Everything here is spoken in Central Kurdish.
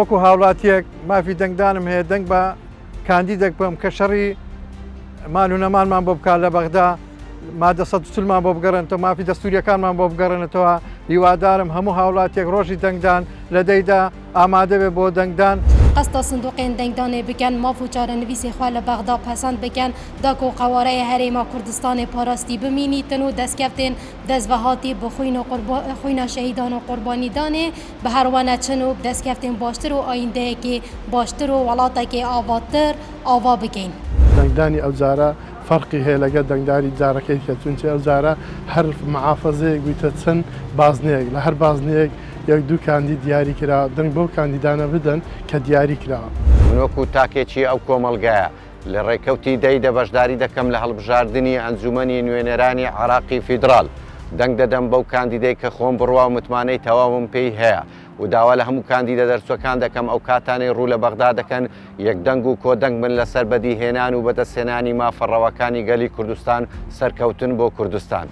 وەکو هاوڵاتیەک مافی دەنگدانم هەیە دەنگ بە کاندیدێک بم کە شەڕی مال و نەمانمان بۆ بکات لە بەغدا مادە ١40مان بۆ بگەڕێنەوە مافی دەستوریەکانمان بۆ بگەڕێنێتەوە هیوادارم هەموو هاوڵاتیەک ڕۆژی دەنگدان لە دەیدا ئامادە بێ بۆ دەنگدان. قەستە سندوقên دەنگدانê bikin mav û çarenivîsê xwe li Bexda pesend bikin da ku qewareyê Herêma Kurdistanê parastî bimînîtin û destkeftên dezvehatî bi xwîna şehîdan û qurbanîdanê bi her we neçin û destkeftên baştir û ayîndeyekê baştir û welatekê avattir ava bikin. دەنگدانی ئەو جارە فەرقی هەیە لەگە دەنگداری جارەکەی کە چونچە ئەو جارە هەر محافەزەیەک گوتە چەند بازنەیەک لە هەر بازنەیەک یەک دوو کاندید دیاری کرا دەنگ بۆ کاندیدانە بدەن کە دیاری کراوە. من وەکو تاکێکی ئەو کۆمەڵگایە لە ڕێکەوتی دەیدا بەشداری دەکەم لە هەڵبژاردننی ئەنجومەنی نوێنەرانی عراقی فیدرال دەنگ دەدەم بەو کاندیدەی کە خۆم بڕوا و متمانەی تەواوم پێی هەیە و داوا لە هەموو کاندیدە دەرچوەکان دەکەم ئەو کاتانەی ڕوو لە بەغدا دەکەن یەک دەنگ و کۆدەنگ من لەسەر بەدیهێنان و بەدەستهێنانی مافەڕەوەکانی گەلی کوردستان سەرکەوتن بۆ کوردستان.